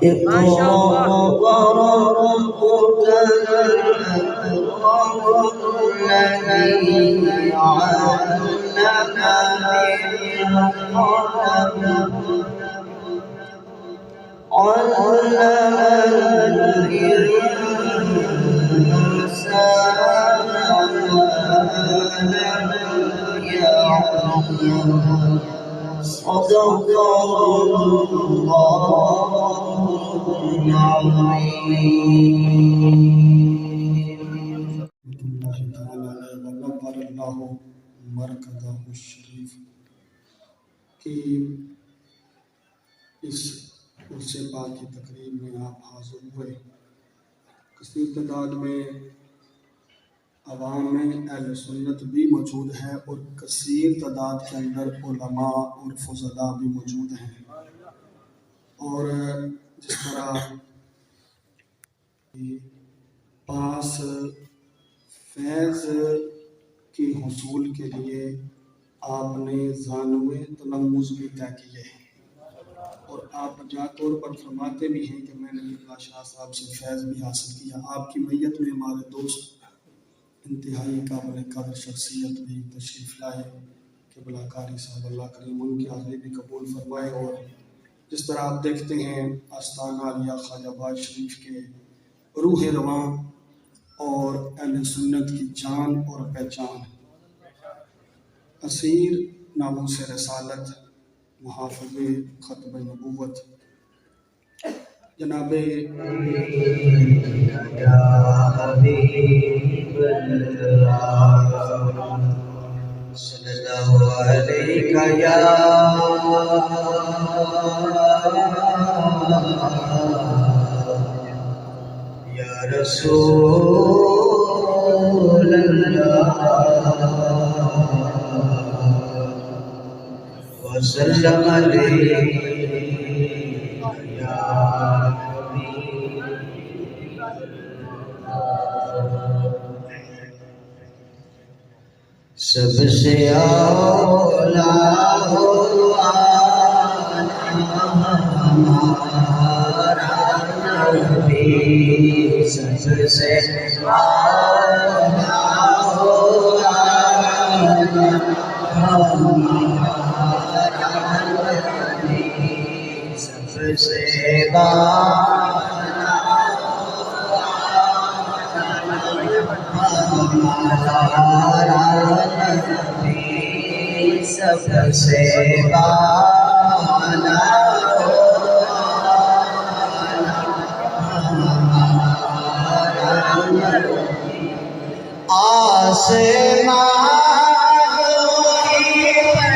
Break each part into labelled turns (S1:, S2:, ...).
S1: اقرأ وربك الأكرم الذي علم بالقلم علم الإنسان ما لم يعلم صدق الله العظيم.
S2: اللہ تعالیٰ ونور اللہ مرکزہ الشریف کی اس عرص پاک کی تقریب میں آپ حاضر ہوئے۔ کثیر تعداد میں عوام میں اہل سنت بھی موجود ہے اور کثیر تعداد کے اندر علماء اور فضلاء بھی موجود ہیں، اور جس طرح پاس فیض کے حصول کے لیے آپ نے زانوے تلمذ بھی طے کیے ہیں، اور آپ جا طور پر فرماتے بھی ہیں کہ میں نے اللہ شاہ صاحب سے فیض بھی حاصل کیا۔ آپ کی میت میں ہمارے دوست انتہائی قابل قدر شخصیت بھی تشریف لائے کہ قبلہ قاری صاحب اللہ کریم ان کی حاضری بھی قبول فرمائے، اور جس طرح آپ دیکھتے ہیں آستانہ عالیہ خواجہ آباد شریف کے روح رواں اور اہل سنت کی جان اور پہچان اسیر ناموس رسالت محافظ ختم نبوت جناب
S1: یا حبیب اللہ صلی اللہ علیہ یا رسول اللہ وسلم علیہ یا حبیب سب سے اولا ہوا ہمارا نبی، سب سے اولا ہوا ہمارا نبی، سب سے ہمارا نبی، سب سے بالا ہمارا نبی، آسمانوں پر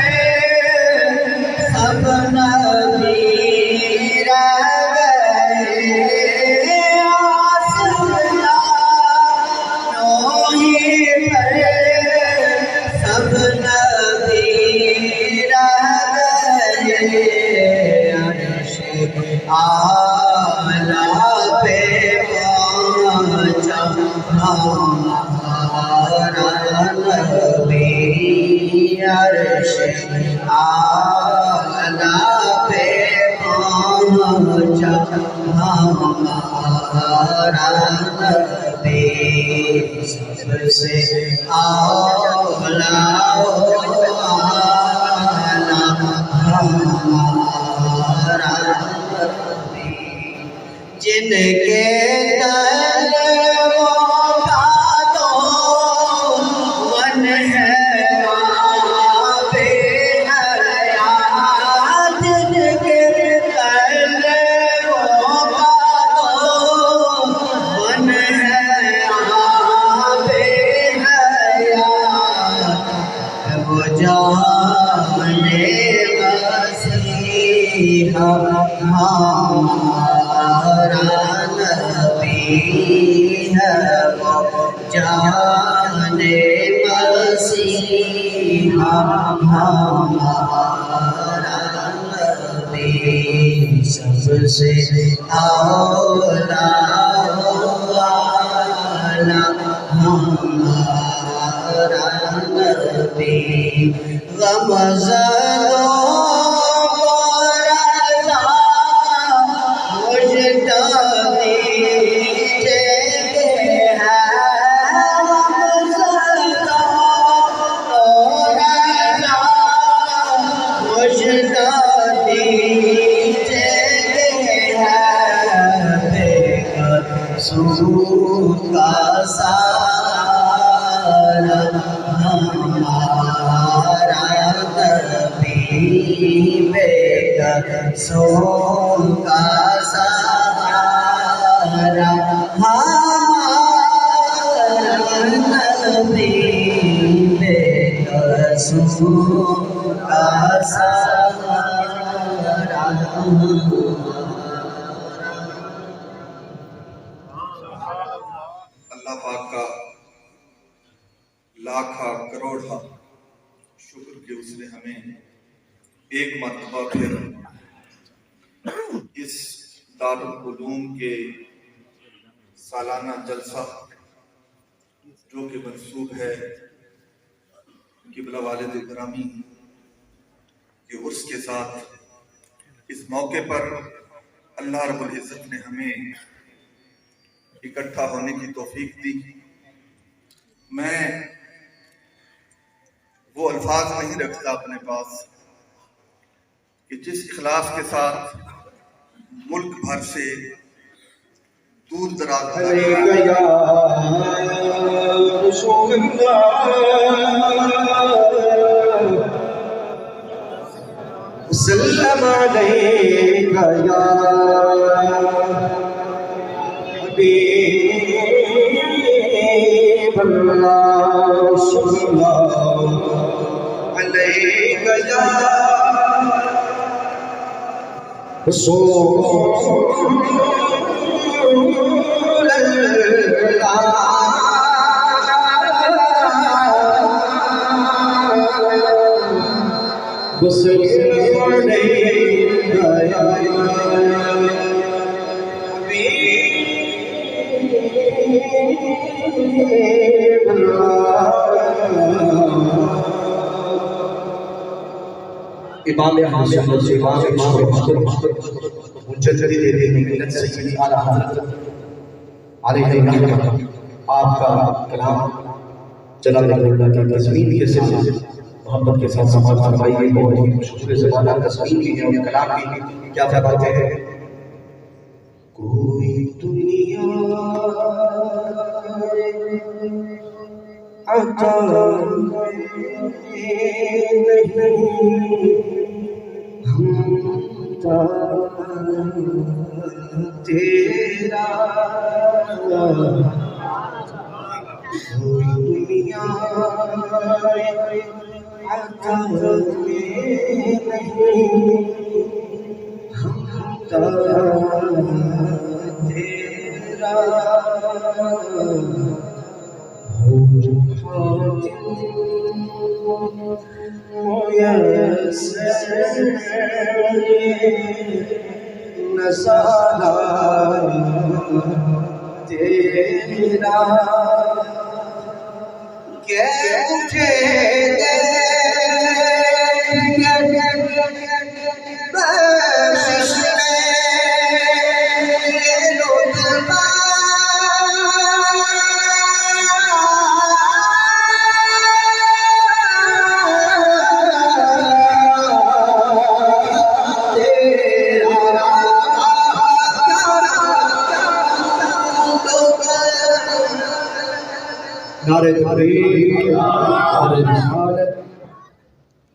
S1: سب نبی رہ گئے، سب نبی رہ گئے، عرش اعلیٰ پہ پہنچا ہمارا نبی، عرش اعلیٰ پہ پہنچا ہمارا نبی، سب سے اولا ہمارا نبی، جن کے تلووں کا تو ون ہے آب حیات، جن کے تلووں کا تو ون ہے آب حیات، وہ جانے مسیحا ہمارا نبی ہے، وہ جانے مسیحا ہمارا نبی، سب سے اولا ہمارا نبی، غمزدوں کو رضا مجھ رسول کا سارا ہمارا نبی بے قصوں کا سارا ہمارا نبی بے قصوں کا سارا
S3: اللہ پاک کا لاکھا کروڑا شکر کہ اس نے ہمیں ایک مرتبہ پھر اس دارالعلوم کے سالانہ جلسہ جو کہ منسوب ہے قبلہ والد گرامی کے عرس کے ساتھ اس موقع پر اللہ رب العزت نے ہمیں اکٹھا ہونے کی توفیق دی۔ میں وہ الفاظ نہیں رکھتا اپنے پاس کہ جس اخلاص کے ساتھ ملک بھر سے دور دراز
S1: سلام علیک یا حبیب اللہ سلام علیک یا رسول اللہ سلام علیک یا حبیب اللہ امام اہل سنت سے امام مجدد ملت سیدی اعلیٰ حضرت علیہ رحمہ آپ کا کلام جلال اللہ کی تزمین کے ساتھ محبت کے ساتھ سماعت فرمائیے۔ بہت ہی مشہور زبانہ تزمین کی ہے اور کلام کی کیا فرماتے ہیں؟ کوئی دنیا عطا تیرا کوئی دنیا عطا نظارہ تیرا کہ مجھے بخشش میں لطفا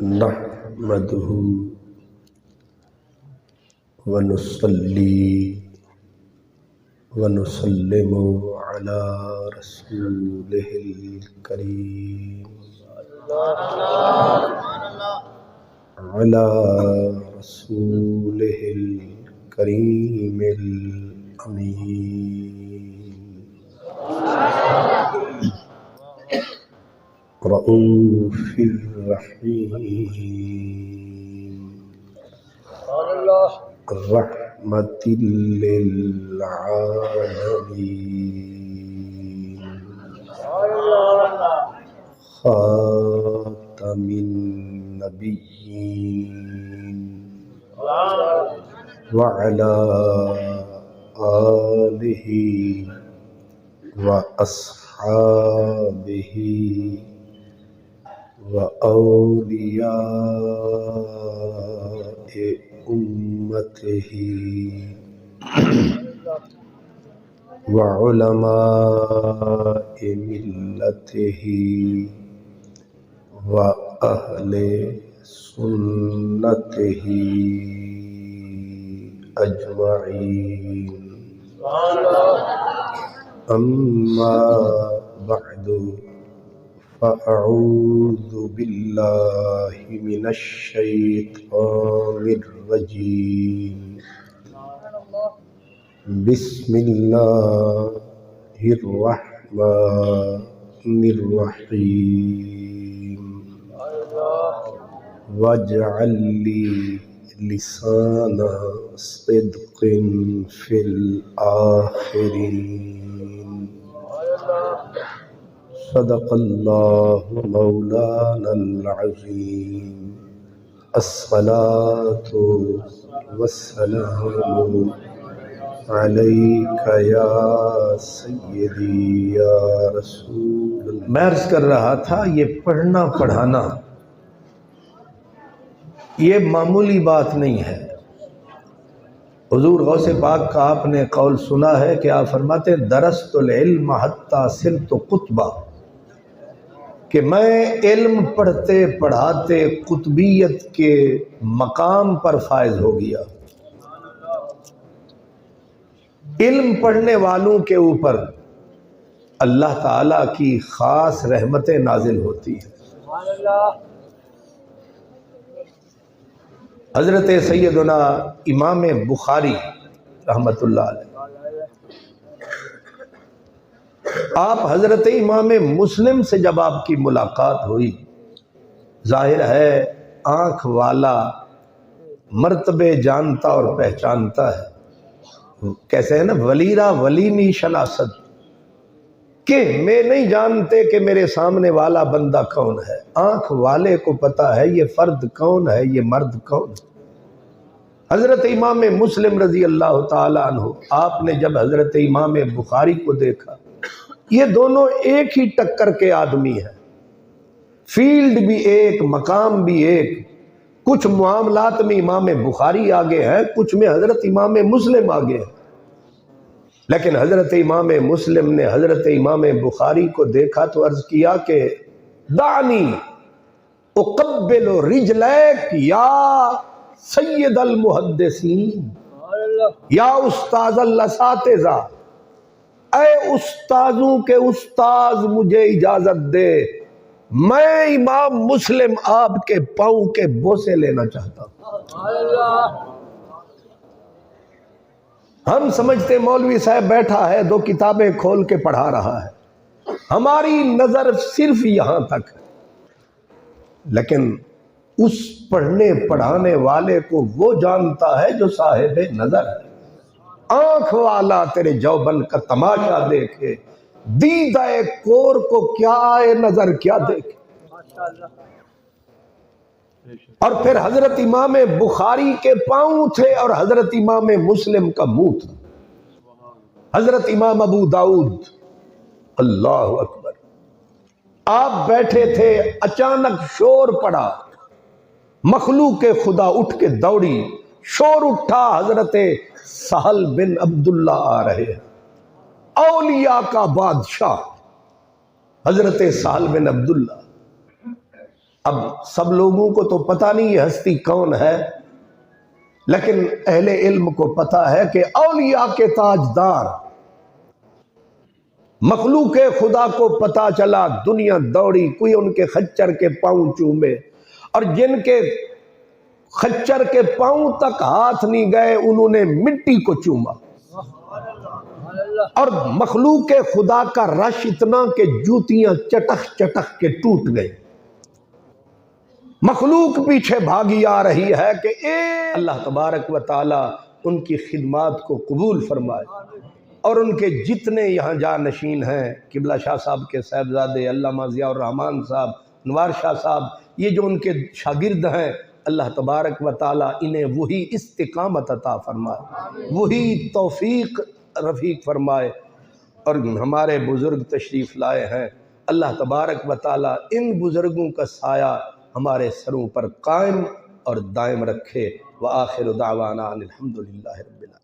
S4: نحمده ونصلي ونسلم على رسوله الكريم على رسوله الكريم الأمين رؤوف الرحيم رحمة للعالمين خاتم النبيين وعلى آله وأصحابه وأولياء أمته وعلماء ملته وأهل سنته أجمعين. أما بعد فأعوذ بالله من الشيطان الرجيم. بسم الله الرحمن الرحيم. واجعل لي لسان صدق في الآخرين. صدق الله مولانا العظيم. الصلاة والسلام علیک یا سیدی یا رسول اللہ. میں عرض کر رہا تھا یہ پڑھنا پڑھانا یہ معمولی بات نہیں ہے. حضور غوث پاک کا آپ نے قول سنا ہے کہ آپ فرماتے ہیں درست العلم حتی صرت قطبہ، کہ میں علم پڑھتے پڑھاتے قطبیت کے مقام پر فائز ہو گیا. علم پڑھنے والوں کے اوپر اللہ تعالیٰ کی خاص رحمتیں نازل ہوتی ہیں. حضرت سیدنا امام بخاری رحمت اللہ علیہ، آپ حضرت امام مسلم سے جب آپ کی ملاقات ہوئی، ظاہر ہے آنکھ والا مرتبے جانتا اور پہچانتا ہے. کیسے ہے نا، ولیرہ ولی می شناسد، کہ میں نہیں جانتے کہ میرے سامنے والا بندہ کون ہے، آنکھ والے کو پتا ہے یہ فرد کون ہے، یہ مرد کون ہے. حضرت امام مسلم رضی اللہ تعالیٰ عنہ، آپ نے جب حضرت امام بخاری کو دیکھا، یہ دونوں ایک ہی ٹکر کے آدمی ہیں، فیلڈ بھی ایک، مقام بھی ایک. کچھ معاملات میں امام بخاری آگے ہیں، کچھ میں حضرت امام مسلم آگے ہیں. لیکن حضرت امام مسلم نے حضرت امام بخاری کو دیکھا تو عرض کیا کہ دعنی اقبل رجلیک یا سید المحدثین، یا استاذ الاساتذہ، اے استاذوں کے استاذ مجھے اجازت دے، میں امام مسلم آپ کے پاؤں کے بوسے لینا چاہتا ہوں. ہم سمجھتے مولوی صاحب بیٹھا ہے دو کتابیں کھول کے پڑھا رہا ہے، ہماری نظر صرف یہاں تک ہے. لیکن اس پڑھنے پڑھانے والے کو وہ جانتا ہے جو صاحب نظر ہے. آنکھ والا تیرے جوبن کا تماشا دیکھے، دیدہ کور کو کیا آئے نظر کیا دیکھے. اور پھر حضرت امام بخاری کے پاؤں تھے اور حضرت امام مسلم کا منہ تھا. حضرت امام ابو داؤد، اللہ اکبر، آپ بیٹھے تھے، اچانک شور پڑا، مخلوق خدا اٹھ کے دوڑی، شور اٹھا، حضرت سہل بن عبداللہ آ رہے ہیں، اولیاء کا بادشاہ حضرت سہل بن عبداللہ. اب سب لوگوں کو تو پتہ نہیں یہ ہستی کون ہے، لیکن اہل علم کو پتہ ہے کہ اولیاء کے تاجدار، مخلوق خدا کو پتہ چلا، دنیا دوڑی، کوئی ان کے خچر کے پاؤں چومے، اور جن کے خچر کے پاؤں تک ہاتھ نہیں گئے انہوں نے مٹی کو چوما. اور مخلوق خدا کا رش اتنا کہ جوتیاں چٹخ چٹخ کے ٹوٹ گئی. مخلوق پیچھے بھاگی آ رہی ہے کہ اللہ تبارک و تعالی ان کی خدمات کو قبول فرمائے، اور ان کے جتنے یہاں جانشین ہیں، قبلہ شاہ صاحب کے صاحبزادے علامہ ضیاء الرحمن صاحب، انوار شاہ صاحب، یہ جو ان کے شاگرد ہیں، اللہ تبارک و تعالی انہیں وہی استقامت عطا فرمائے، وہی توفیق رفیق فرمائے. اور ہمارے بزرگ تشریف لائے ہیں، اللہ تبارک و تعالی ان بزرگوں کا سایہ ہمارے سروں پر قائم اور دائم رکھے. وآخر دعوانا الحمدللہ رب العالمین.